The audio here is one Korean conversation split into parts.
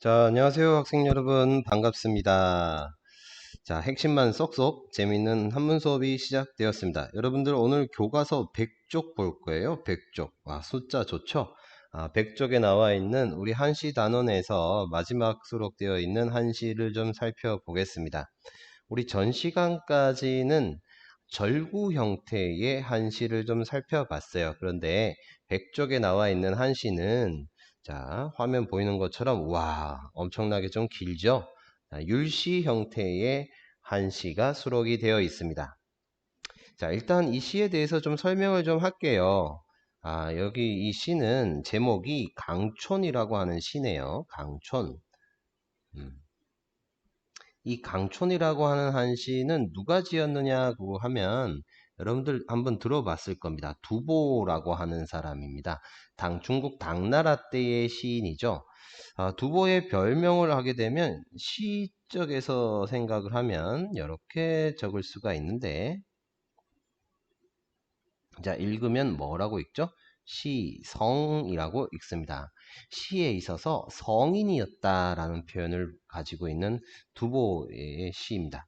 자, 안녕하세요, 학생 여러분. 반갑습니다. 자, 핵심만 쏙쏙 재미있는 한문 수업이 시작되었습니다. 여러분들 오늘 교과서 100쪽 볼 거예요. 100쪽. 와, 숫자 좋죠? 100쪽에 나와 있는 우리 한시 단원에서 마지막 수록되어 있는 한시를 좀 살펴보겠습니다. 우리 전 시간까지는 절구 형태의 한시를 좀 살펴봤어요. 그런데 100쪽에 나와 있는 한시는 자, 화면 보이는 것처럼 와, 엄청나게 좀 길죠? 율시 형태의 한시가 수록이 되어 있습니다. 자, 일단 이 시에 대해서 좀 설명을 좀 할게요. 여기 이 시는 제목이 강촌이라고 하는 시네요. 강촌. 음. 이 강촌이라고 하는 한시는 누가 지었느냐고 하면 여러분들 한번 들어봤을 겁니다. 두보라고 하는 사람입니다. 중국 당나라 때의 시인이죠. 두보의 별명을 하게 되면 시적에서 생각을 하면 이렇게 적을 수가 있는데, 자, 읽으면 뭐라고 읽죠? 시성이라고 읽습니다. 시에 있어서 성인이었다라는 표현을 가지고 있는 두보의 시입니다.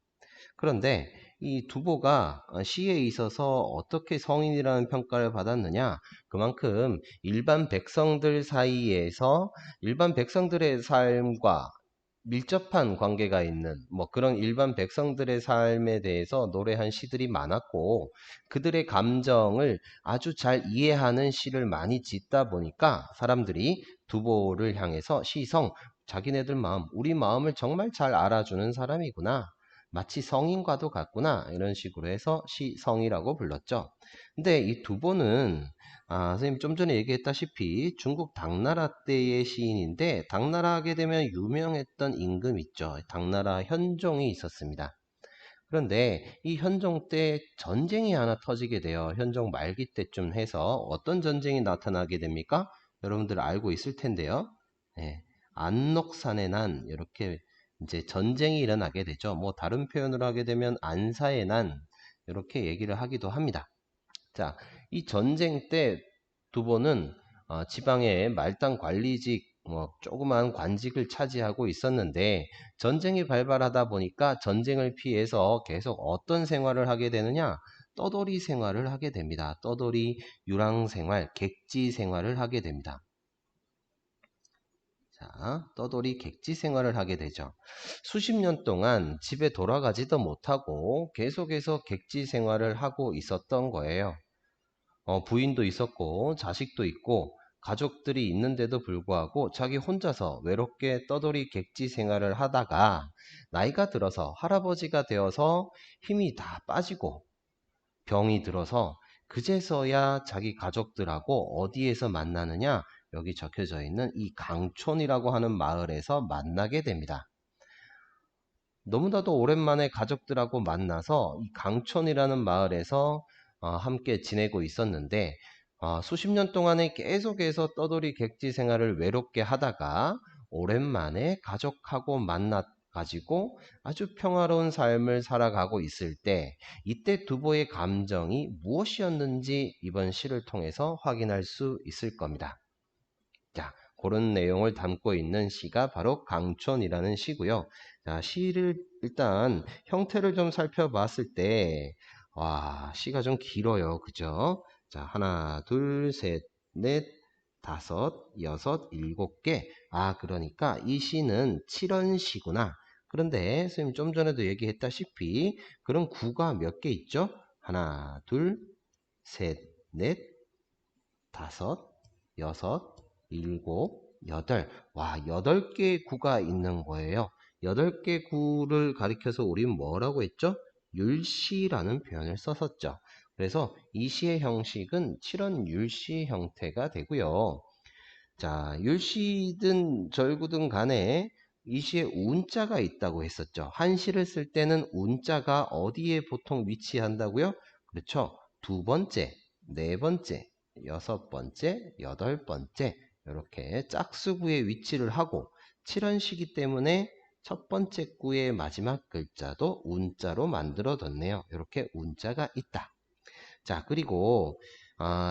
그런데 이 두보가 시에 있어서 어떻게 성인이라는 평가를 받았느냐? 그만큼 일반 백성들 사이에서 일반 백성들의 삶과 밀접한 관계가 있는 뭐 그런 일반 백성들의 삶에 대해서 노래한 시들이 많았고, 그들의 감정을 아주 잘 이해하는 시를 많이 짓다 보니까 사람들이 두보를 향해서 시성, 자기네들 마음, 우리 마음을 정말 잘 알아주는 사람이구나, 마치 성인과도 같구나, 이런 식으로 해서 시성이라고 불렀죠. 근데 이 두보는 선생님 좀 전에 얘기했다시피 중국 당나라 때의 시인인데, 당나라 하게 되면 유명했던 임금 있죠. 당나라 현종이 있었습니다. 그런데 이 현종 때 전쟁이 하나 터지게 돼요. 현종 말기 때쯤 해서 어떤 전쟁이 나타나게 됩니까? 여러분들 알고 있을 텐데요. 네, 안녹산의 난, 이렇게 이제 전쟁이 일어나게 되죠. 뭐 다른 표현으로 하게 되면 안사의 난, 이렇게 얘기를 하기도 합니다. 자, 이 전쟁 때 두보는 지방의 말단 관리직, 뭐 조그만 관직을 차지하고 있었는데, 전쟁이 발발하다 보니까 전쟁을 피해서 계속 어떤 생활을 하게 되느냐? 떠돌이 생활을 하게 됩니다. 떠돌이 유랑 생활, 객지 생활을 하게 됩니다. 자, 떠돌이 객지 생활을 하게 되죠. 수십 년 동안 집에 돌아가지도 못하고 계속해서 객지 생활을 하고 있었던 거예요. 부인도 있었고 자식도 있고 가족들이 있는데도 불구하고 자기 혼자서 외롭게 떠돌이 객지 생활을 하다가 나이가 들어서 할아버지가 되어서 힘이 다 빠지고 병이 들어서 그제서야 자기 가족들하고 어디에서 만나느냐, 여기 적혀져 있는 이 강촌이라고 하는 마을에서 만나게 됩니다. 너무나도 오랜만에 가족들하고 만나서 이 강촌이라는 마을에서 함께 지내고 있었는데, 수십 년 동안에 계속해서 떠돌이 객지 생활을 외롭게 하다가 오랜만에 가족하고 만나 가지고 아주 평화로운 삶을 살아가고 있을 때, 이때 두보의 감정이 무엇이었는지 이번 시를 통해서 확인할 수 있을 겁니다. 자, 그런 내용을 담고 있는 시가 바로 강촌이라는 시고요. 자, 시를 일단 형태를 좀 살펴봤을 때, 와, 시가 좀 길어요. 그죠? 자, 하나, 둘, 셋, 넷, 다섯, 여섯, 일곱 개. 그러니까 이 시는 7원시구나. 그런데 선생님 좀 전에도 얘기했다시피 그런 구가 몇 개 있죠? 하나, 둘, 셋, 넷, 다섯, 여섯, 일곱, 여덟. 와, 8개의 구가 있는 거예요. 8개 구를 가리켜서 우린 뭐라고 했죠? 율시라는 표현을 썼었죠. 그래서 이 시의 형식은 7원 율시 형태가 되고요. 자, 율시든 절구든 간에 이 시에 운자가 있다고 했었죠. 한시를 쓸 때는 운자가 어디에 보통 위치한다고요? 그렇죠. 두 번째, 네 번째, 여섯 번째, 여덟 번째, 이렇게 짝수구에 위치를 하고, 7원시기 때문에 첫 번째 구의 마지막 글자도 운자로 만들어 뒀네요. 이렇게 운자가 있다. 자, 그리고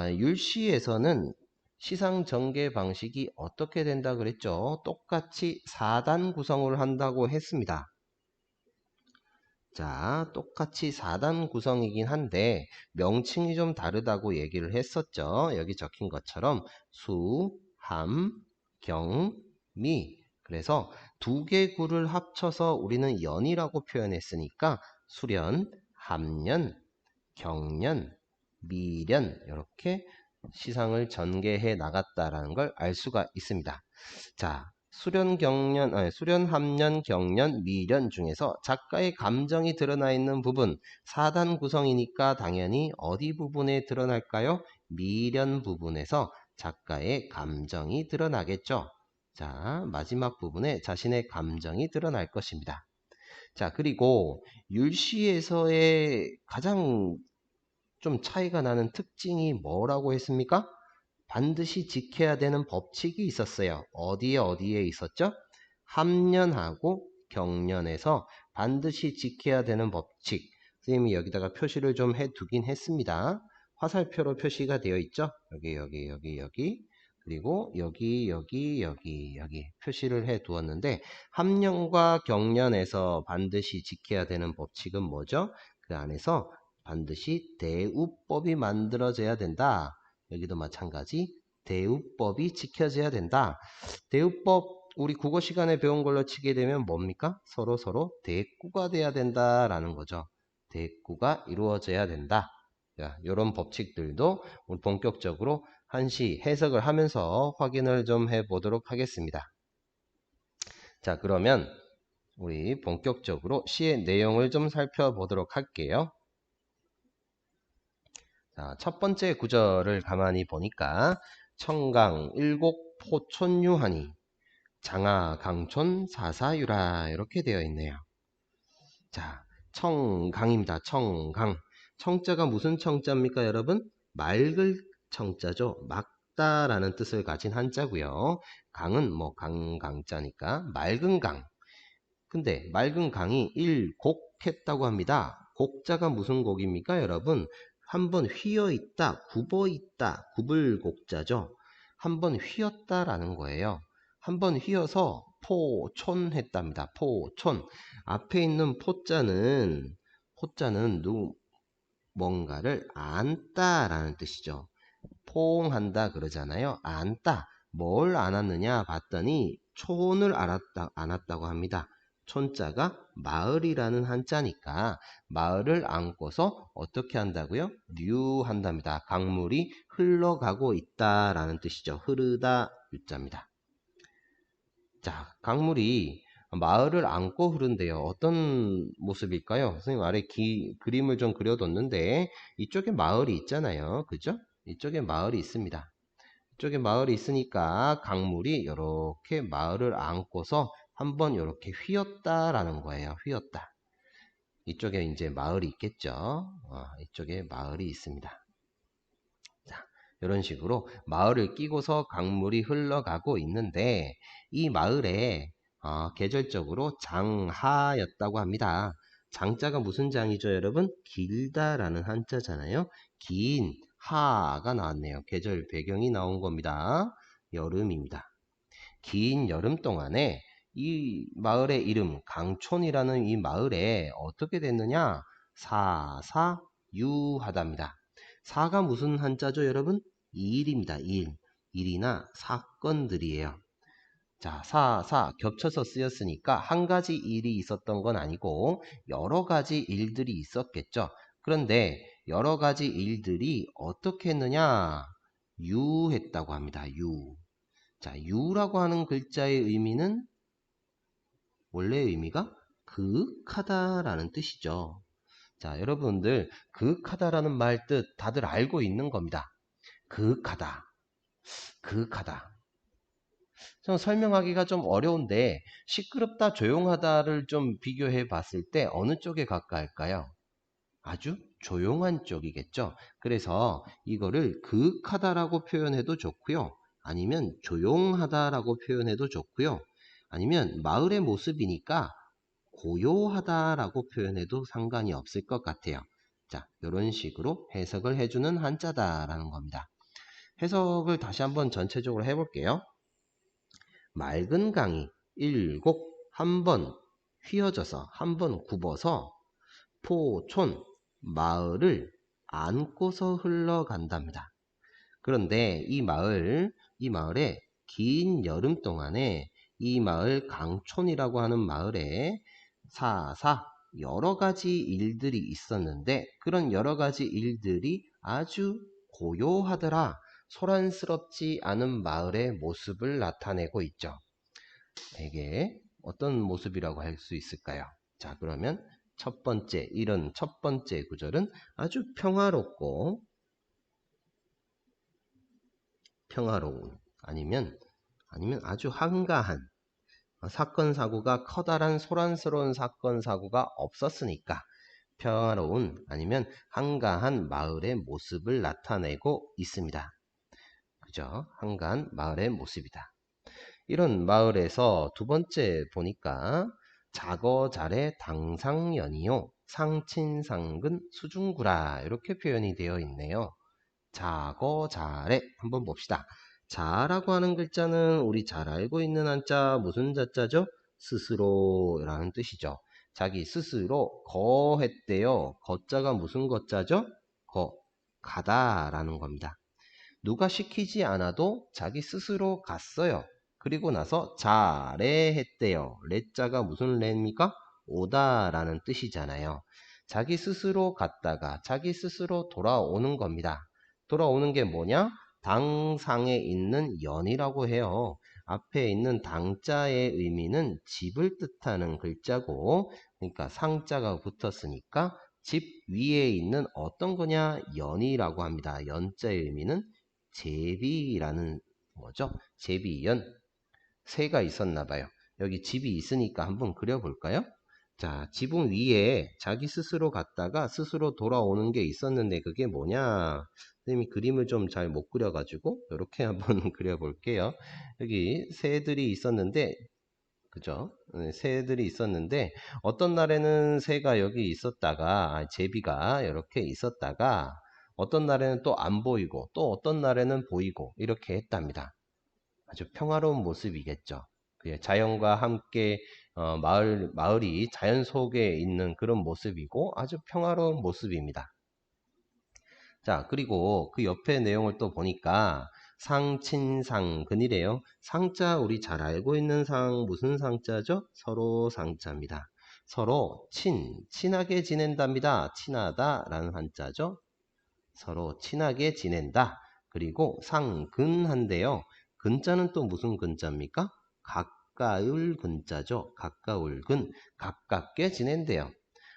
율시에서는 시상 전개 방식이 어떻게 된다 그랬죠? 똑같이 4단 구성을 한다고 했습니다. 자, 똑같이 4단 구성이긴 한데 명칭이 좀 다르다고 얘기를 했었죠. 여기 적힌 것처럼 수, 함, 경, 미. 그래서 두 개 구를 합쳐서 우리는 연이라고 표현했으니까 수련, 함련, 경련, 미련 이렇게 시상을 전개해 나갔다라는 걸 알 수가 있습니다. 자, 수련, 경련, 수련, 함련, 경련, 미련 중에서 작가의 감정이 드러나 있는 부분 4단 구성이니까 당연히 어디 부분에 드러날까요? 미련 부분에서 작가의 감정이 드러나겠죠. 자, 마지막 부분에 자신의 감정이 드러날 것입니다. 자, 그리고 율시에서의 가장 좀 차이가 나는 특징이 뭐라고 했습니까? 반드시 지켜야 되는 법칙이 있었어요. 어디에 있었죠? 함련하고 경련에서 반드시 지켜야 되는 법칙. 선생님이 여기다가 표시를 좀 해두긴 했습니다. 화살표로 표시가 되어 있죠? 여기. 그리고 여기 표시를 해 두었는데 함련과 경련에서 반드시 지켜야 되는 법칙은 뭐죠? 그 안에서 반드시 대우법이 만들어져야 된다. 여기도 마찬가지 대우법이 지켜져야 된다. 대우법 우리 국어 시간에 배운 걸로 치게 되면 뭡니까? 서로 대꾸가 돼야 된다라는 거죠. 대꾸가 이루어져야 된다. 자, 이런 법칙들도 우리 본격적으로 한시 해석을 하면서 확인을 좀 해보도록 하겠습니다. 자, 그러면 우리 본격적으로 시의 내용을 좀 살펴보도록 할게요. 자, 첫 번째 구절을 가만히 보니까 청강 일곡 포촌유하니 장하 강촌 사사유라 이렇게 되어 있네요. 자, 청강입니다. 청강. 청자가 무슨 청자입니까, 여러분? 맑을 청자죠. 맑다라는 뜻을 가진 한자고요. 강은 뭐 강자니까 맑은 강. 근데 맑은 강이 일곡했다고 합니다. 곡자가 무슨 곡입니까, 여러분? 한번 휘어 있다, 굽어 있다, 굽을 곡자죠. 한번 휘었다라는 거예요. 한번 휘어서 포촌했답니다. 포촌. 앞에 있는 포자는 뭔가를 안다라는 뜻이죠. 포옹한다 그러잖아요. 안다. 뭘 안았느냐 봤더니 촌을 안았다고 합니다. 촌자가 마을이라는 한자니까 마을을 안고서 어떻게 한다고요? 류한답니다. 강물이 흘러가고 있다라는 뜻이죠. 흐르다 유자입니다. 자, 강물이 마을을 안고 흐른대요. 어떤 모습일까요? 선생님 아래 그림을 좀 그려뒀는데 이쪽에 마을이 있잖아요. 그죠? 이쪽에 마을이 있습니다. 이쪽에 마을이 있으니까 강물이 이렇게 마을을 안고서 한번 이렇게 휘었다라는 거예요. 휘었다. 이쪽에 이제 마을이 있겠죠. 이쪽에 마을이 있습니다. 자, 이런 식으로 마을을 끼고서 강물이 흘러가고 있는데 이 마을에 계절적으로 장하였다고 합니다. 장자가 무슨 장이죠, 여러분? 길다라는 한자잖아요. 긴 하가 나왔네요. 계절 배경이 나온 겁니다. 여름입니다. 긴 여름 동안에 이 마을의 이름 강촌이라는 이 마을에 어떻게 됐느냐? 사사유하답니다. 사가 무슨 한자죠, 여러분? 일입니다. 일이나 사건들이에요. 자, 겹쳐서 쓰였으니까 한 가지 일이 있었던 건 아니고 여러 가지 일들이 있었겠죠. 그런데 여러 가지 일들이 어떻게 했느냐? 유했다고 합니다. 유. 자, 유라고 하는 글자의 의미는 원래 의미가 그윽하다라는 뜻이죠. 자, 여러분들 그윽하다라는 말 뜻 다들 알고 있는 겁니다. 그윽하다. 좀 설명하기가 좀 어려운데 시끄럽다, 조용하다를 좀 비교해 봤을 때 어느 쪽에 가까울까요? 아주 조용한 쪽이겠죠. 그래서 이거를 그윽하다라고 표현해도 좋고요. 아니면 조용하다라고 표현해도 좋고요. 아니면 마을의 모습이니까 고요하다라고 표현해도 상관이 없을 것 같아요. 자, 이런 식으로 해석을 해주는 한자다라는 겁니다. 해석을 다시 한번 전체적으로 해볼게요. 맑은 강이 일곱 한 번 휘어져서 한 번 굽어서 포촌 마을을 안고서 흘러간답니다. 그런데 이 마을에 긴 여름 동안에 이 마을 강촌이라고 하는 마을에 사사 여러 가지 일들이 있었는데 그런 여러 가지 일들이 아주 고요하더라. 소란스럽지 않은 마을의 모습을 나타내고 있죠. 이게 어떤 모습이라고 할 수 있을까요? 자, 그러면 이런 첫 번째 구절은 아주 평화롭고 평화로운 아니면 아주 한가한 사건 사고가 커다란 소란스러운 사건 사고가 없었으니까 평화로운 아니면 한가한 마을의 모습을 나타내고 있습니다. 그죠? 한가한 마을의 모습이다. 이런 마을에서 두 번째 보니까 자거자래 당상연이요 상친상근 수중구라 이렇게 표현이 되어 있네요. 자거자래 한번 봅시다. 자라고 하는 글자는 우리 잘 알고 있는 한자 무슨 자자죠? 스스로라는 뜻이죠. 자기 스스로 거했대요. 거자가 무슨 거자죠? 가다라는 겁니다. 누가 시키지 않아도 자기 스스로 갔어요. 그리고 나서 자래 했대요. 레자가 무슨 레입니까? 오다라는 뜻이잖아요. 자기 스스로 갔다가 자기 스스로 돌아오는 겁니다. 돌아오는 게 뭐냐? 당상에 있는 연이라고 해요. 앞에 있는 당자의 의미는 집을 뜻하는 글자고, 그러니까 상자가 붙었으니까 집 위에 있는 어떤 거냐? 연이라고 합니다. 연자의 의미는 제비라는 거죠. 제비연. 새가 있었나 봐요. 여기 집이 있으니까 한번 그려볼까요? 자, 지붕 위에 자기 스스로 갔다가 스스로 돌아오는 게 있었는데 그게 뭐냐? 선생님이 그림을 좀 잘 못 그려가지고 이렇게 한번 그려볼게요. 여기 새들이 있었는데 그죠? 새들이 있었는데 어떤 날에는 새가 여기 있었다가 제비가 이렇게 있었다가 어떤 날에는 또 안 보이고 또 어떤 날에는 보이고 이렇게 했답니다. 아주 평화로운 모습이겠죠. 자연과 함께 마을이 자연 속에 있는 그런 모습이고 아주 평화로운 모습입니다. 자, 그리고 그 옆에 내용을 또 보니까 상친상근이래요. 상자 우리 잘 알고 있는 상 무슨 상자죠? 서로 상자입니다. 서로 친하게 지낸답니다. 친하다라는 한자죠. 서로 친하게 지낸다. 그리고 상근한데요. 근자는 또 무슨 근자입니까? 가까울 근자죠. 가까울 근, 가깝게 지낸대요.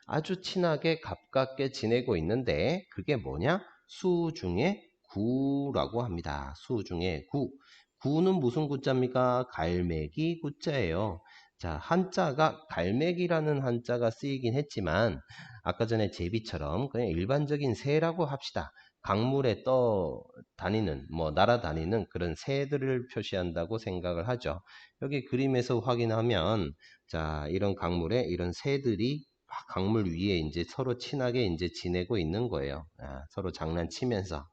아주 친하게 가깝게 지내고 있는데 그게 뭐냐? 수 중에 구라고 합니다. 수 중에 구. 구는 무슨 구자입니까? 갈매기 구자예요. 자, 한자가 갈매기라는 한자가 쓰이긴 했지만 아까 전에 제비처럼 그냥 일반적인 새라고 합시다. 강물에 다니는, 날아다니는 그런 새들을 표시한다고 생각을 하죠. 여기 그림에서 확인하면, 자, 이런 강물에 이런 새들이 강물 위에 이제 서로 친하게 이제 지내고 있는 거예요. 서로 장난치면서.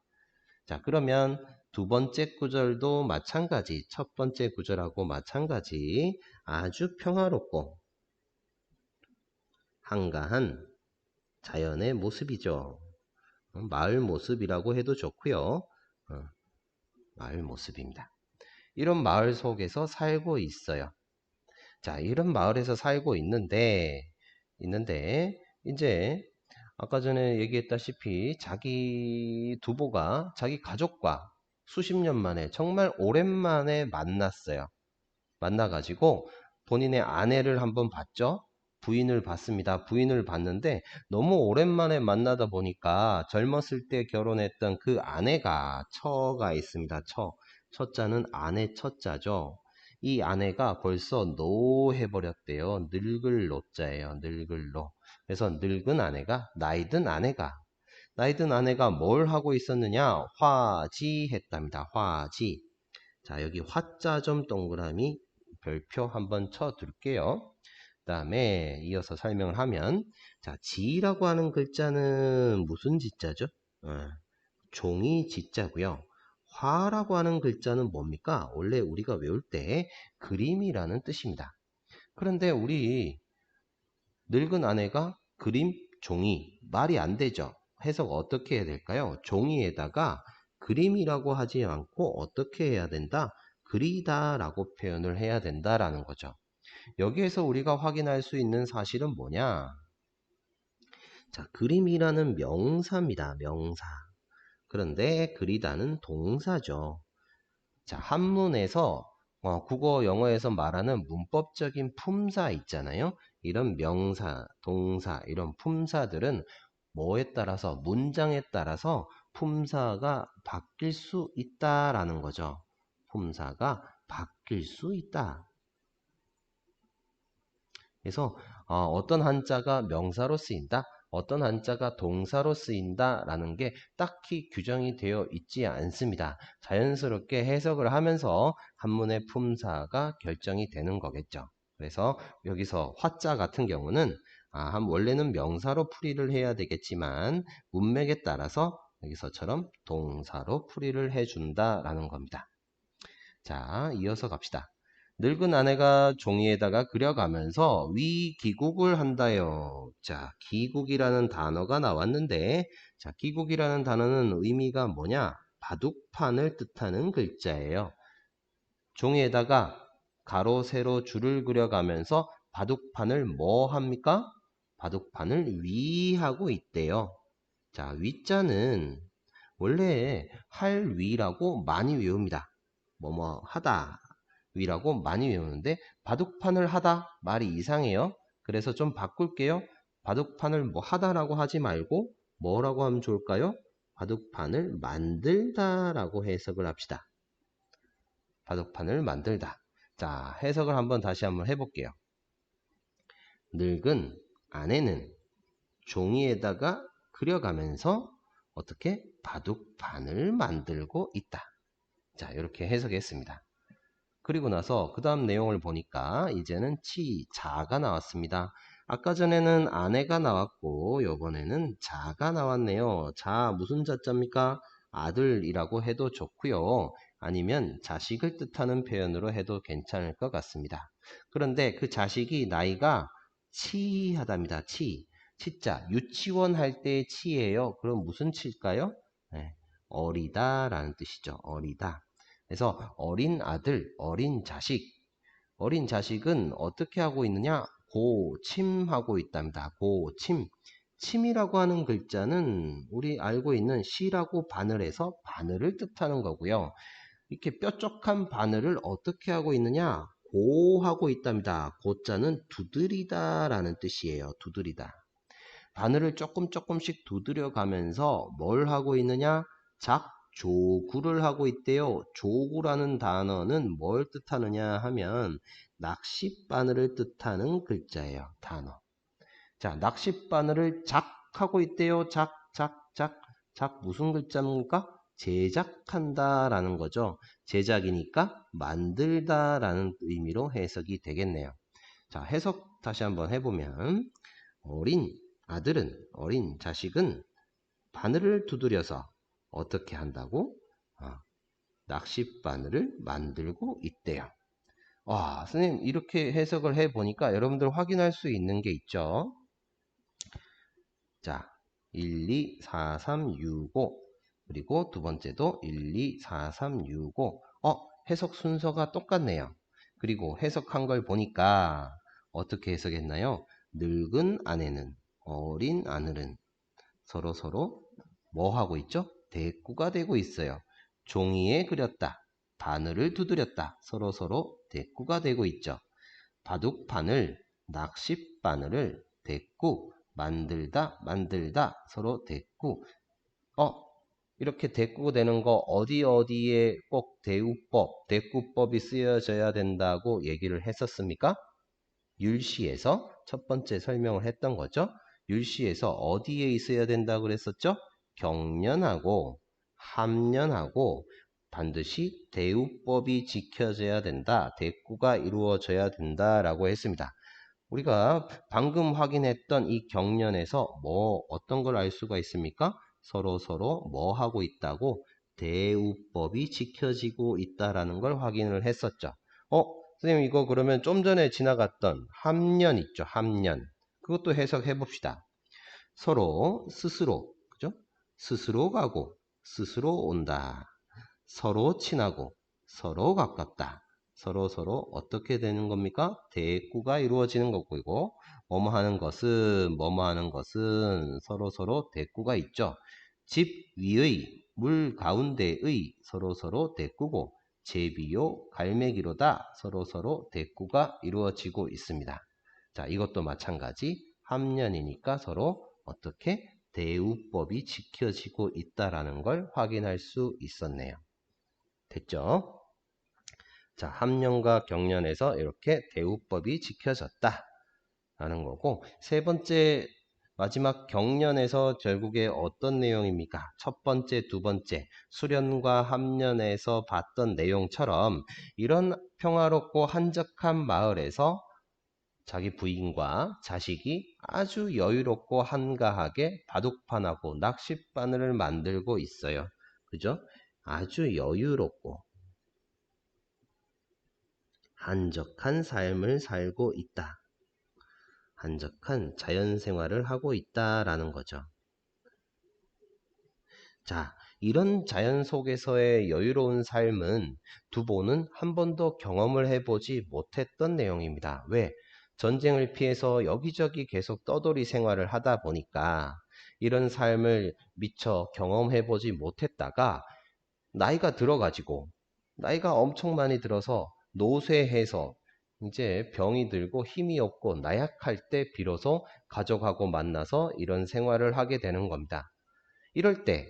자, 그러면 두 번째 구절도 마찬가지, 첫 번째 구절하고 마찬가지 아주 평화롭고 한가한 자연의 모습이죠. 마을 모습이라고 해도 좋고요. 마을 모습입니다. 이런 마을 속에서 살고 있어요. 자, 이런 마을에서 살고 있는데 이제 아까 전에 얘기했다시피 자기 두보가 자기 가족과 수십 년 만에 정말 오랜만에 만났어요. 만나가지고 본인의 아내를 한번 봤죠. 부인을 봤습니다. 부인을 봤는데 너무 오랜만에 만나다 보니까 젊었을 때 결혼했던 그 아내가 처가 있습니다. 처자는 아내 처자죠. 이 아내가 벌써 노해버렸대요. 늙을 노자예요. 늙을 노. 그래서 늙은 아내가 나이든 아내가 뭘 하고 있었느냐? 화지했답니다. 화지. 자, 여기 화자 점 동그라미 별표 한번 쳐둘게요. 그 다음에 이어서 설명을 하면, 자, 지라고 하는 글자는 무슨 지자죠? 종이 지자고요. 화라고 하는 글자는 뭡니까? 원래 우리가 외울 때 그림이라는 뜻입니다. 그런데 우리 늙은 아내가 그림, 종이 말이 안 되죠. 해석 어떻게 해야 될까요? 종이에다가 그림이라고 하지 않고 어떻게 해야 된다? 그리다 라고 표현을 해야 된다라는 거죠. 여기에서 우리가 확인할 수 있는 사실은 뭐냐? 자, 그림이라는 명사입니다. 명사. 그런데 그리다는 동사죠. 자, 한문에서 국어, 영어에서 말하는 문법적인 품사 있잖아요. 이런 명사, 동사, 이런 품사들은 뭐에 따라서, 문장에 따라서 품사가 바뀔 수 있다라는 거죠. 품사가 바뀔 수 있다. 그래서 어떤 한자가 명사로 쓰인다, 어떤 한자가 동사로 쓰인다라는 게 딱히 규정이 되어 있지 않습니다. 자연스럽게 해석을 하면서 한문의 품사가 결정이 되는 거겠죠. 그래서 여기서 화자 같은 경우는 원래는 명사로 풀이를 해야 되겠지만 문맥에 따라서 여기서처럼 동사로 풀이를 해준다라는 겁니다. 자, 이어서 갑시다. 늙은 아내가 종이에다가 그려가면서 위기국을 한다요. 자, 기국이라는 단어가 나왔는데, 자, 기국이라는 단어는 의미가 뭐냐? 바둑판을 뜻하는 글자예요. 종이에다가 가로, 세로, 줄을 그려가면서 바둑판을 뭐 합니까? 바둑판을 위하고 있대요. 자, 위자는 원래 할 위라고 많이 외웁니다. 뭐뭐 하다 위라고 많이 외우는데 바둑판을 하다 말이 이상해요. 그래서 좀 바꿀게요. 바둑판을 뭐 하다라고 하지 말고 뭐라고 하면 좋을까요? 바둑판을 만들다라고 해석을 합시다. 바둑판을 만들다. 자, 해석을 다시 한번 해볼게요. 늙은 아내는 종이에다가 그려가면서 어떻게 바둑판을 만들고 있다. 자, 이렇게 해석했습니다. 그리고 나서 그 다음 내용을 보니까 이제는 자가 나왔습니다. 아까 전에는 아내가 나왔고 이번에는 자가 나왔네요. 자, 무슨 자자입니까? 아들이라고 해도 좋고요. 아니면 자식을 뜻하는 표현으로 해도 괜찮을 것 같습니다. 그런데 그 자식이 나이가 치하답니다. 치자, 유치원 할 때의 치예요. 그럼 무슨 치일까요? 네, 어리다라는 뜻이죠. 어리다. 그래서 어린 아들, 어린 자식, 어린 자식은 어떻게 하고 있느냐? 고침하고 있답니다. 고침. 침이라고 하는 글자는 우리 알고 있는 시라고 바늘해서 바늘을 뜻하는 거고요. 이렇게 뾰족한 바늘을 어떻게 하고 있느냐? 고하고 있답니다. 고자는 두드리다라는 뜻이에요. 두드리다. 바늘을 조금씩 두드려 가면서 뭘 하고 있느냐? 작조구를 하고 있대요. 조구라는 단어는 뭘 뜻하느냐 하면 낚싯바늘을 뜻하는 글자예요. 단어. 자, 낚싯바늘을 하고 있대요. 무슨 글자입니까? 제작한다라는 거죠. 제작이니까 만들다라는 의미로 해석이 되겠네요. 자, 해석 다시 한번 해보면 어린 어린 자식은 바늘을 두드려서 어떻게 한다고? 낚싯바늘을 만들고 있대요. 선생님 이렇게 해석을 해보니까 여러분들 확인할 수 있는 게 있죠. 자, 1, 2, 4, 3, 6, 5 그리고 두 번째도 1, 2, 4, 3, 6, 5 해석 순서가 똑같네요. 그리고 해석한 걸 보니까 어떻게 해석했나요? 늙은 아내는 어린 아들은 서로 뭐 하고 있죠? 대꾸가 되고 있어요. 종이에 그렸다. 바늘을 두드렸다. 서로 대꾸가 되고 있죠. 바둑판을 낚싯바늘을 대꾸 만들다 서로 대꾸 이렇게 대꾸 되는 거 어디에 꼭 대꾸법이 쓰여져야 된다고 얘기를 했었습니까? 율시에서 첫 번째 설명을 했던 거죠. 율시에서 어디에 있어야 된다고 그랬었죠? 경련하고 함련하고 반드시 대우법이 지켜져야 된다. 대꾸가 이루어져야 된다라고 했습니다. 우리가 방금 확인했던 이 경련에서 어떤 걸 알 수가 있습니까? 서로 뭐 하고 있다고? 대우법이 지켜지고 있다라는 걸 확인을 했었죠. 선생님 이거 그러면 좀 전에 지나갔던 함년 있죠. 함년. 그것도 해석해 봅시다. 서로 스스로, 그죠? 스스로 가고 스스로 온다. 서로 친하고 서로 가깝다. 서로 어떻게 되는 겁니까? 대꾸가 이루어지는 거고, 뭐뭐 하는 것은 서로 대꾸가 있죠. 집 위의, 물 가운데의 서로 대꾸고, 제비요 갈매기로다 서로 대꾸가 이루어지고 있습니다. 자, 이것도 마찬가지 함년이니까 서로 어떻게 대우법이 지켜지고 있다라는 걸 확인할 수 있었네요. 됐죠? 자, 함년과 경년에서 이렇게 대우법이 지켜졌다 라는 거고, 세 번째 마지막 경년에서 결국에 어떤 내용입니까? 첫 번째, 두 번째 수련과 함년에서 봤던 내용처럼 이런 평화롭고 한적한 마을에서 자기 부인과 자식이 아주 여유롭고 한가하게 바둑판하고 낚싯바늘을 만들고 있어요. 그죠? 아주 여유롭고 한적한 삶을 살고 있다. 한적한 자연생활을 하고 있다라는 거죠. 자, 이런 자연 속에서의 여유로운 삶은 두보는 한 번도 경험을 해보지 못했던 내용입니다. 왜? 전쟁을 피해서 여기저기 계속 떠돌이 생활을 하다 보니까 이런 삶을 미처 경험해보지 못했다가 나이가 들어가지고 나이가 엄청 많이 들어서 노쇠해서 이제 병이 들고 힘이 없고 나약할 때 비로소 가족하고 만나서 이런 생활을 하게 되는 겁니다. 이럴 때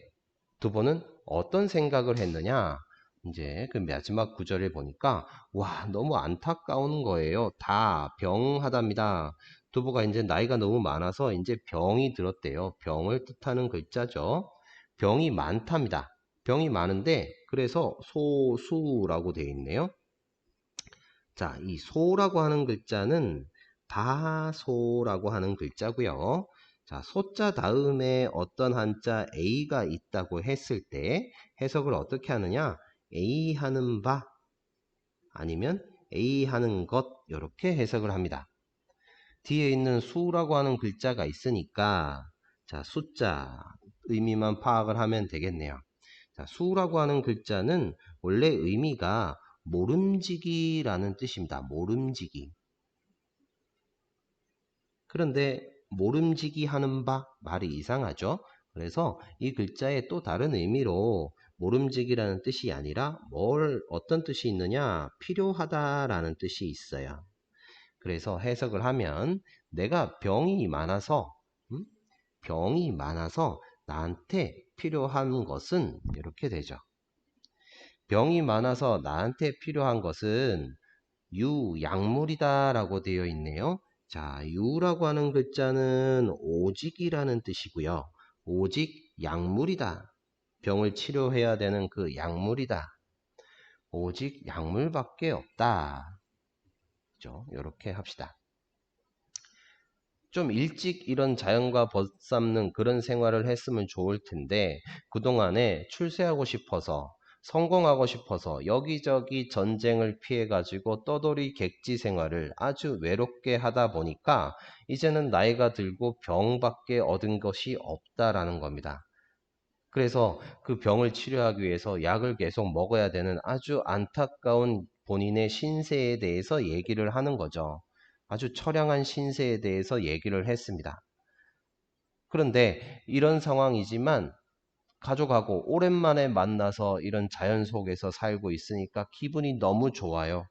두보는 어떤 생각을 했느냐? 이제 그 마지막 구절을 보니까 와, 너무 안타까운 거예요. 다 병하답니다. 두보가 이제 나이가 너무 많아서 이제 병이 들었대요. 병을 뜻하는 글자죠. 병이 많답니다. 병이 많은데 그래서 소수라고 되어 있네요. 자, 이 소라고 하는 글자는 다소라고 하는 글자고요. 자, 소자 다음에 어떤 한자 A가 있다고 했을 때 해석을 어떻게 하느냐? A 하는 바 아니면 A 하는 것 이렇게 해석을 합니다. 뒤에 있는 수라고 하는 글자가 있으니까 자, 숫자 의미만 파악을 하면 되겠네요. 자, 수라고 하는 글자는 원래 의미가 모름지기라는 뜻입니다. 모름지기. 그런데 모름지기 하는 바 말이 이상하죠. 그래서 이 글자의 또 다른 의미로 모름지기라는 뜻이 아니라 어떤 뜻이 있느냐? 필요하다라는 뜻이 있어요. 그래서 해석을 하면 내가 병이 많아서 나한테 필요한 것은 이렇게 되죠. 병이 많아서 나한테 필요한 것은 약물이다 라고 되어 있네요. 자, 유라고 하는 글자는 오직이라는 뜻이고요. 오직 약물이다. 병을 치료해야 되는 그 약물이다. 오직 약물밖에 없다. 그죠? 이렇게 합시다. 좀 일찍 이런 자연과 벗삼는 그런 생활을 했으면 좋을 텐데 그동안에 출세하고 싶어서 성공하고 싶어서 여기저기 전쟁을 피해 가지고 떠돌이 객지 생활을 아주 외롭게 하다 보니까 이제는 나이가 들고 병밖에 얻은 것이 없다라는 겁니다. 그래서 그 병을 치료하기 위해서 약을 계속 먹어야 되는 아주 안타까운 본인의 신세에 대해서 얘기를 하는 거죠. 아주 처량한 신세에 대해서 얘기를 했습니다. 그런데 이런 상황이지만 가족하고 오랜만에 만나서 이런 자연 속에서 살고 있으니까 기분이 너무 좋아요.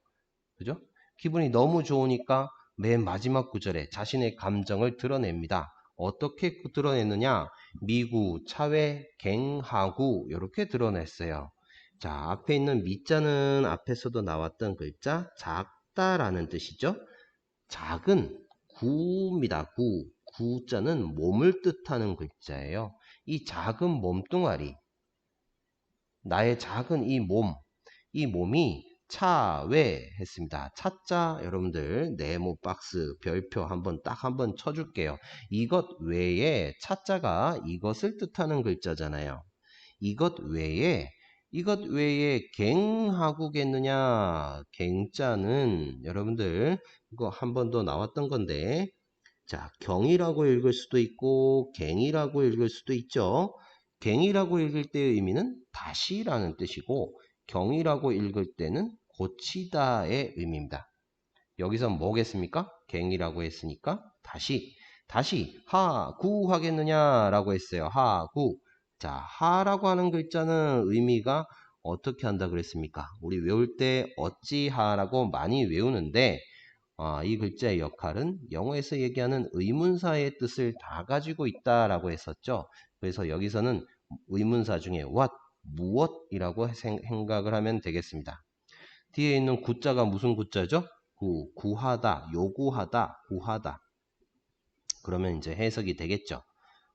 그죠? 기분이 너무 좋으니까 맨 마지막 구절에 자신의 감정을 드러냅니다. 어떻게 드러냈느냐? 미구, 차외, 갱하구 이렇게 드러냈어요. 자, 앞에 있는 미자는 앞에서도 나왔던 글자 작다라는 뜻이죠. 작은 구입니다. 구자는 몸을 뜻하는 글자예요. 이 작은 몸뚱아리, 나의 작은 이 몸이 차외 했습니다. 차자 여러분들 네모 박스 별표 한번 쳐줄게요. 이것 외에 차자가 이것을 뜻하는 글자잖아요. 이것 외에 이것 외에 갱하구겠느냐? 갱자는 여러분들 이거 한 번 더 나왔던 건데, 자, 경이라고 읽을 수도 있고 갱이라고 읽을 수도 있죠. 갱이라고 읽을 때의 의미는 다시라는 뜻이고, 경이라고 읽을 때는 고치다의 의미입니다. 여기서 뭐겠습니까? 갱이라고 했으니까 다시 하구 하겠느냐라고 했어요. 하구. 자, 하라고 하는 글자는 의미가 어떻게 한다 그랬습니까? 우리 외울 때 어찌하라고 많이 외우는데, 이 글자의 역할은 영어에서 얘기하는 의문사의 뜻을 다 가지고 있다라고 했었죠. 그래서 여기서는 의문사 중에 what, 무엇이라고 생각을 하면 되겠습니다. 뒤에 있는 구자가 무슨 구자죠? 구하다, 요구하다, 구하다. 그러면 이제 해석이 되겠죠.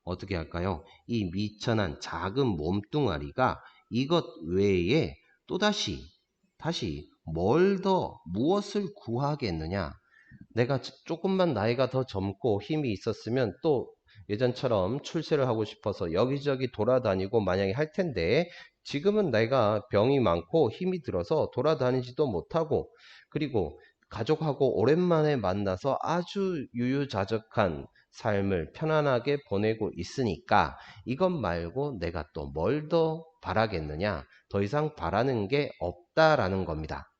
어떻게 할까요? 이 미천한 작은 몸뚱아리가 이것 외에 또다시 뭘 더 무엇을 구하겠느냐? 내가 조금만 나이가 더 젊고 힘이 있었으면 또 예전처럼 출세를 하고 싶어서 여기저기 돌아다니고 만약에 할 텐데, 지금은 내가 병이 많고 힘이 들어서 돌아다니지도 못하고, 그리고 가족하고 오랜만에 만나서 아주 유유자적한 삶을 편안하게 보내고 있으니까 이것 말고 내가 또 뭘 더 바라겠느냐? 더 이상 바라는 게 없다라는 겁니다.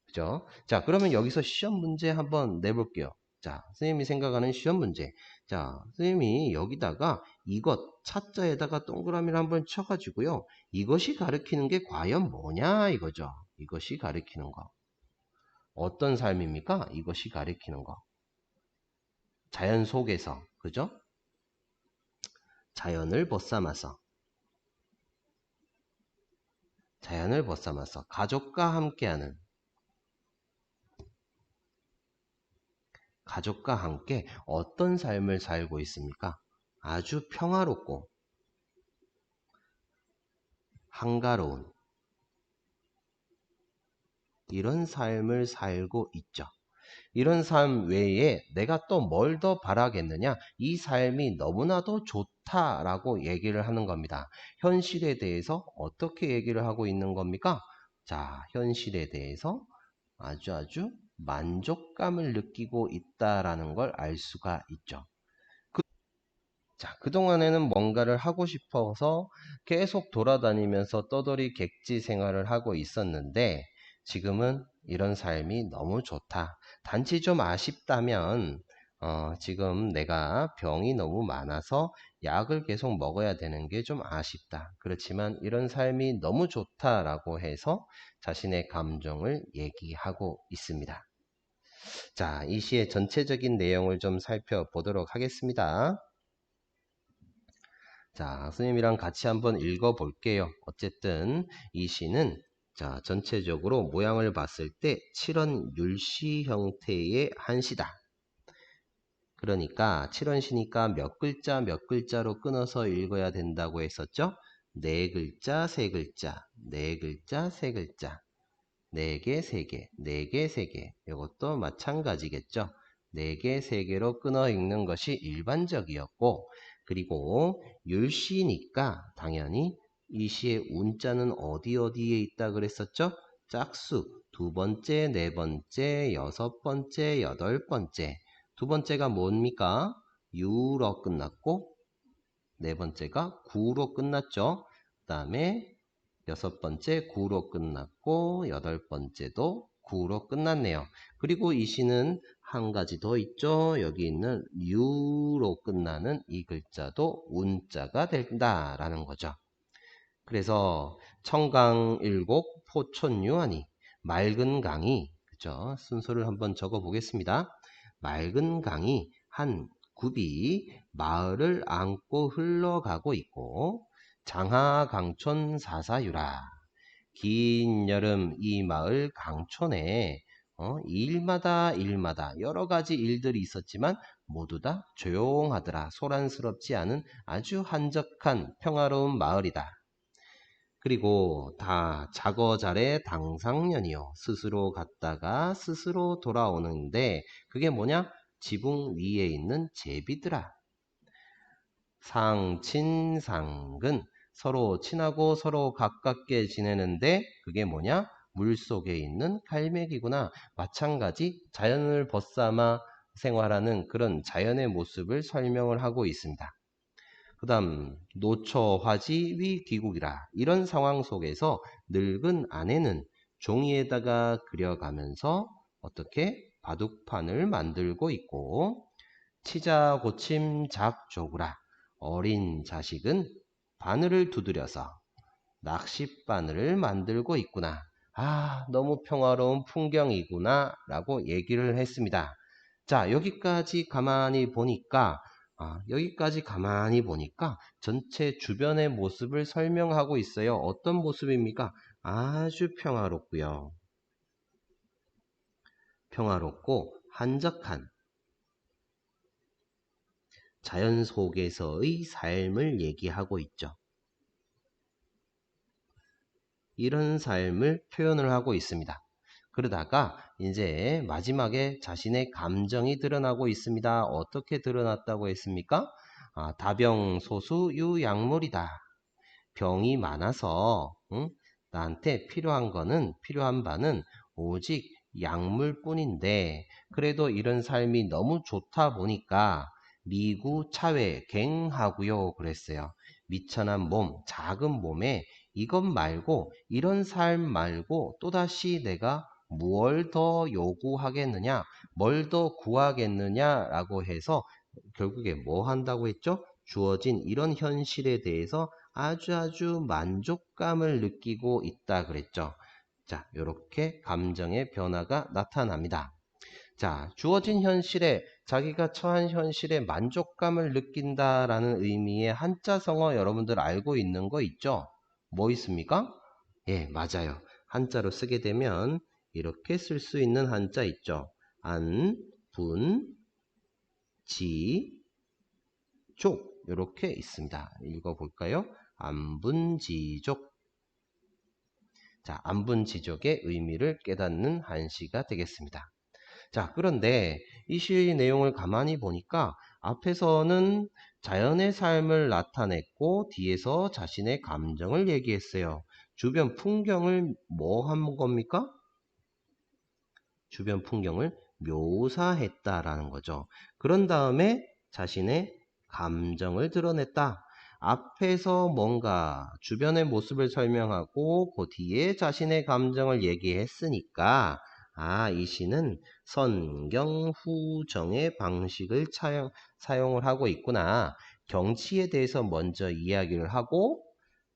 그죠? 자, 그러면 여기서 시험 문제 한번 내볼게요. 자, 선생님이 생각하는 시험 문제. 자, 선생님이 여기다가 이것, 차자에다가 동그라미를 한번 쳐가지고요. 이것이 가리키는 게 과연 뭐냐 이거죠. 이것이 가리키는 거. 어떤 삶입니까? 이것이 가리키는 거. 자연 속에서, 그죠? 자연을 벗삼아서 가족과 함께하는, 가족과 함께 어떤 삶을 살고 있습니까? 아주 평화롭고 한가로운 이런 삶을 살고 있죠. 이런 삶 외에 내가 또 뭘 더 바라겠느냐? 이 삶이 너무나도 좋다라고 얘기를 하는 겁니다. 현실에 대해서 어떻게 얘기를 하고 있는 겁니까? 자, 현실에 대해서 아주 만족감을 느끼고 있다라는 걸 알 수가 있죠. 자, 그동안에는 뭔가를 하고 싶어서 계속 돌아다니면서 떠돌이 객지 생활을 하고 있었는데, 지금은 이런 삶이 너무 좋다. 단지 좀 아쉽다면, 지금 내가 병이 너무 많아서 약을 계속 먹어야 되는 게 좀 아쉽다. 그렇지만 이런 삶이 너무 좋다라고 해서 자신의 감정을 얘기하고 있습니다. 자, 이 시의 전체적인 내용을 좀 살펴보도록 하겠습니다. 자, 선생님이랑 같이 한번 읽어 볼게요. 어쨌든 이 시는 자, 전체적으로 모양을 봤을 때 7원 율시 형태의 한 시다. 그러니까 7원시니까 몇 글자로 끊어서 읽어야 된다고 했었죠? 네 글자, 세 글자, 네 글자, 세 글자, 네 개, 세 개, 네 개, 세 개. 이것도 마찬가지겠죠? 네 개, 세 개로 끊어 읽는 것이 일반적이었고, 그리고 율시니까 당연히 이 시의 운자는 어디에 있다 그랬었죠? 짝수 두 번째, 네 번째, 여섯 번째, 여덟 번째. 두 번째가 뭡니까? 유로 끝났고, 네 번째가 구로 끝났죠. 그 다음에 여섯 번째 구로 끝났고, 여덟 번째도 구로 끝났네요. 그리고 이 시는 한 가지 더 있죠. 여기 있는 유로 끝나는 이 글자도 운자가 된다라는 거죠. 그래서 청강일곡 포촌유하니, 맑은 강이, 그죠? 순서를 한번 적어 보겠습니다. 맑은 강이 한 굽이 마을을 안고 흘러가고 있고, 장하강촌 사사유라. 긴 여름 이 마을 강촌에 일마다 여러 가지 일들이 있었지만 모두 다 조용하더라. 소란스럽지 않은 아주 한적한 평화로운 마을이다. 그리고 다 자거자래 당상년이요. 스스로 갔다가 스스로 돌아오는데 그게 뭐냐? 지붕 위에 있는 제비들아. 상친상근 서로 친하고 서로 가깝게 지내는데 그게 뭐냐? 물속에 있는 갈매기구나. 마찬가지 자연을 벗삼아 생활하는 그런 자연의 모습을 설명을 하고 있습니다. 그 다음 노처화지 위귀국이라 이런 상황 속에서 늙은 아내는 종이에다가 그려가면서 어떻게 바둑판을 만들고 있고 치자 고침 작조구라 어린 자식은 바늘을 두드려서 낚싯바늘을 만들고 있구나. 아, 너무 평화로운 풍경이구나 라고 얘기를 했습니다. 자, 여기까지 가만히 보니까 전체 주변의 모습을 설명하고 있어요. 어떤 모습입니까? 아주 평화롭고요. 평화롭고 한적한 자연 속에서의 삶을 얘기하고 있죠. 이런 삶을 표현을 하고 있습니다. 그러다가 이제 마지막에 자신의 감정이 드러나고 있습니다. 어떻게 드러났다고 했습니까? 다병소수 유약물이다. 병이 많아서 나한테 필요한 바는 오직 약물뿐인데 그래도 이런 삶이 너무 좋다 보니까 미구 차회 갱하고요 그랬어요. 미천한 몸, 작은 몸에 이것 말고 이런 삶 말고 또다시 내가 무얼 더 요구하겠느냐, 뭘 더 구하겠느냐라고 해서 결국에 뭐 한다고 했죠? 주어진 이런 현실에 대해서 아주 만족감을 느끼고 있다 그랬죠. 자, 이렇게 감정의 변화가 나타납니다. 자, 주어진 현실에 자기가 처한 현실에 만족감을 느낀다라는 의미의 한자성어 여러분들 알고 있는 거 있죠? 뭐 있습니까? 예, 맞아요. 한자로 쓰게 되면 이렇게 쓸 수 있는 한자 있죠. 안, 분, 지, 족 이렇게 있습니다. 읽어볼까요? 안분지족. 자, 안분지족의 의미를 깨닫는 한시가 되겠습니다. 자, 그런데 이 시의 내용을 가만히 보니까 앞에서는 자연의 삶을 나타냈고 뒤에서 자신의 감정을 얘기했어요. 주변 풍경을 뭐 한 겁니까? 주변 풍경을 묘사했다라는 거죠. 그런 다음에 자신의 감정을 드러냈다. 앞에서 뭔가 주변의 모습을 설명하고 그 뒤에 자신의 감정을 얘기했으니까 이 시는 선경후정의 방식을 사용을 하고 있구나. 경치에 대해서 먼저 이야기를 하고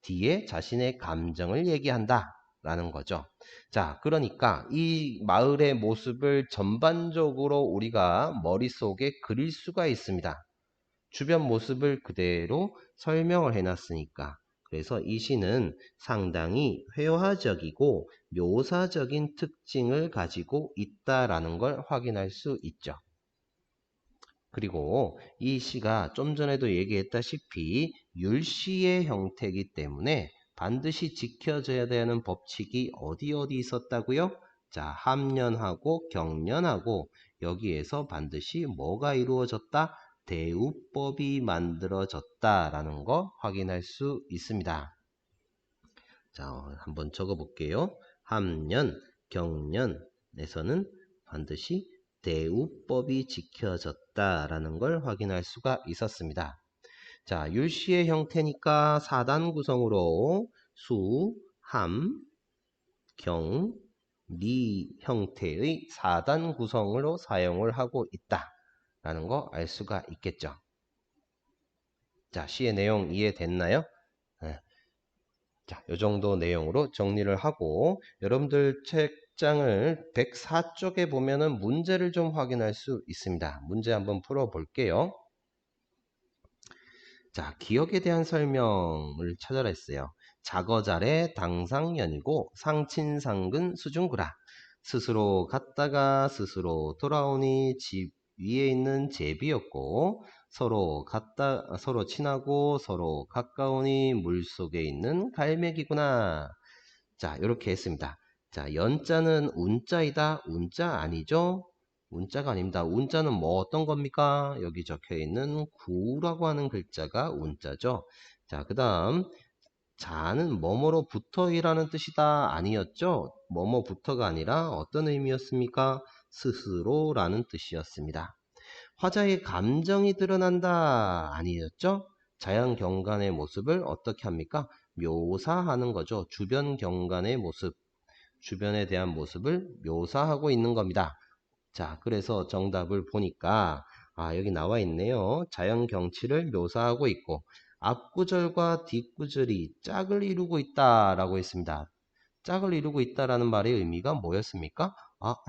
뒤에 자신의 감정을 얘기한다 라는 거죠. 자, 그러니까 이 마을의 모습을 전반적으로 우리가 머릿속에 그릴 수가 있습니다. 주변 모습을 그대로 설명을 해놨으니까. 그래서 이 시는 상당히 회화적이고 묘사적인 특징을 가지고 있다라는 걸 확인할 수 있죠. 그리고 이 시가 좀 전에도 얘기했다시피 율시의 형태이기 때문에 반드시 지켜져야 되는 법칙이 어디 있었다고요? 자, 함년하고 경년하고 여기에서 반드시 뭐가 이루어졌다? 대우법이 만들어졌다라는 거 확인할 수 있습니다. 자, 한번 적어 볼게요. 함년, 경년에서는 반드시 대우법이 지켜졌다라는 걸 확인할 수가 있었습니다. 자, 율시의 형태니까 4단 구성으로 수, 함, 경, 리 형태의 4단 구성으로 사용을 하고 있다라는 거 알 수가 있겠죠. 자, 시의 내용 이해됐나요? 네. 자, 이 정도 내용으로 정리를 하고 여러분들 책장을 104쪽에 보면은 문제를 좀 확인할 수 있습니다. 문제 한번 풀어 볼게요. 자, 기억에 대한 설명을 찾아라 했어요. 자거자래 당상연이고 상친상근 수중구라. 스스로 갔다가 스스로 돌아오니 집 위에 있는 제비였고 서로 친하고 서로 가까우니 물속에 있는 갈매기구나. 자, 이렇게 했습니다. 자, 연자는 운자이다. 운자 아니죠? 운자가 아닙니다. 운자는 뭐 어떤 겁니까? 여기 적혀 있는 구라고 하는 글자가 운자죠. 자, 그 다음 자는 뭐뭐로부터이라는 뜻이다 아니었죠? 뭐뭐부터가 아니라 어떤 의미였습니까? 스스로라는 뜻이었습니다. 화자의 감정이 드러난다 아니었죠? 자연 경관의 모습을 어떻게 합니까? 묘사하는 거죠. 주변 경관의 모습, 주변에 대한 모습을 묘사하고 있는 겁니다. 자, 그래서 정답을 보니까 여기 나와 있네요. 자연 경치를 묘사하고 있고 앞구절과 뒷구절이 짝을 이루고 있다라고 했습니다. 짝을 이루고 있다라는 말의 의미가 뭐였습니까?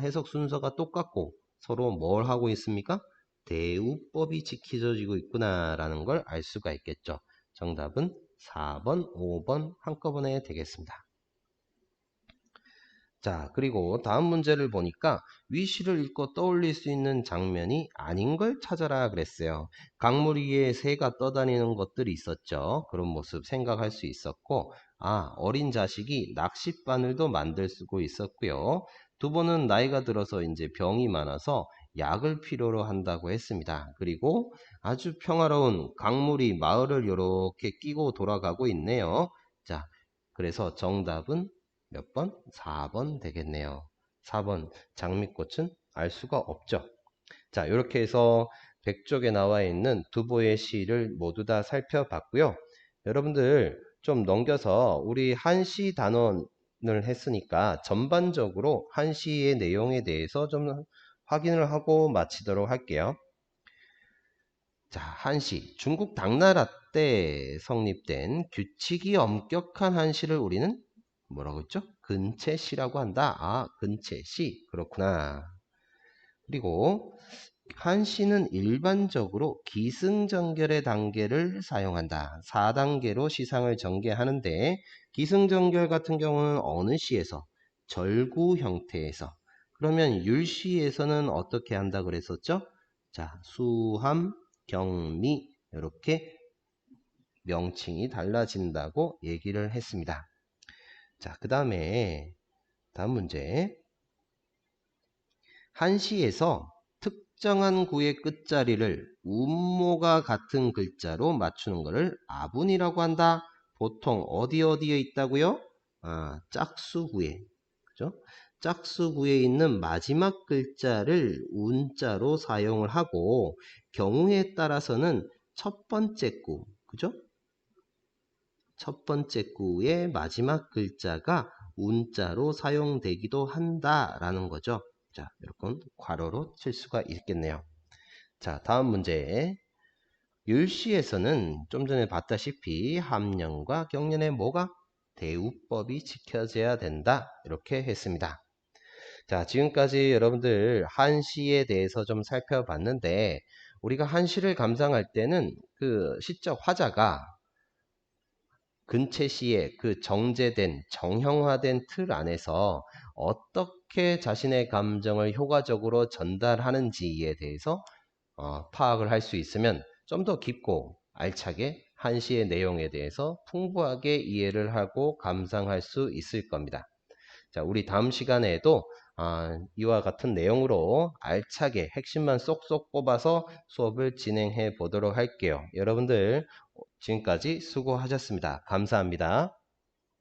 해석 순서가 똑같고 서로 뭘 하고 있습니까? 대우법이 지켜지고 있구나라는 걸 알 수가 있겠죠. 정답은 4번, 5번 한꺼번에 되겠습니다. 자, 그리고 다음 문제를 보니까 위시를 읽고 떠올릴 수 있는 장면이 아닌 걸 찾아라 그랬어요. 강물 위에 새가 떠다니는 것들이 있었죠. 그런 모습 생각할 수 있었고, 어린 자식이 낚싯바늘도 만들 수고 있었고요. 두 번은 나이가 들어서 이제 병이 많아서 약을 필요로 한다고 했습니다. 그리고 아주 평화로운 강물이 마을을 이렇게 끼고 돌아가고 있네요. 자, 그래서 정답은 몇 번? 4번 되겠네요. 4번 장미꽃은 알 수가 없죠. 자, 이렇게 해서 100쪽에 나와 있는 두보의 시를 모두 다 살펴봤고요. 여러분들 좀 넘겨서 우리 한시 단원을 했으니까 전반적으로 한시의 내용에 대해서 좀 확인을 하고 마치도록 할게요. 자, 한시. 중국 당나라 때 성립된 규칙이 엄격한 한시를 우리는 뭐라고 했죠? 근체시라고 한다. 근체시. 그렇구나. 그리고 한시는 일반적으로 기승전결의 단계를 사용한다. 4단계로 시상을 전개하는데 기승전결 같은 경우는 어느 시에서? 절구 형태에서. 그러면 율시에서는 어떻게 한다 그랬었죠? 자, 수함, 경미 이렇게 명칭이 달라진다고 얘기를 했습니다. 자, 그 다음에 다음 문제. 한시에서 특정한 구의 끝자리를 운모가 같은 글자로 맞추는 것을 아분이라고 한다. 보통 어디에 있다고요? 짝수구에. 그죠? 짝수구에 있는 마지막 글자를 운자로 사용을 하고 경우에 따라서는 첫 번째 구, 그죠? 첫 번째 구의 마지막 글자가 운자로 사용되기도 한다라는 거죠. 자, 이렇게 괄호로 칠 수가 있겠네요. 자, 다음 문제. 율시에서는 좀 전에 봤다시피 함령과 경련의 뭐가? 대우법이 지켜져야 된다. 이렇게 했습니다. 자, 지금까지 여러분들 한시에 대해서 좀 살펴봤는데 우리가 한시를 감상할 때는 그 시적 화자가 근체시의 그 정제된 정형화된 틀 안에서 어떻게 자신의 감정을 효과적으로 전달하는지에 대해서 파악을 할 수 있으면 좀 더 깊고 알차게 한시의 내용에 대해서 풍부하게 이해를 하고 감상할 수 있을 겁니다. 자, 우리 다음 시간에도 이와 같은 내용으로 알차게 핵심만 쏙쏙 뽑아서 수업을 진행해 보도록 할게요. 여러분들 지금까지 수고하셨습니다. 감사합니다.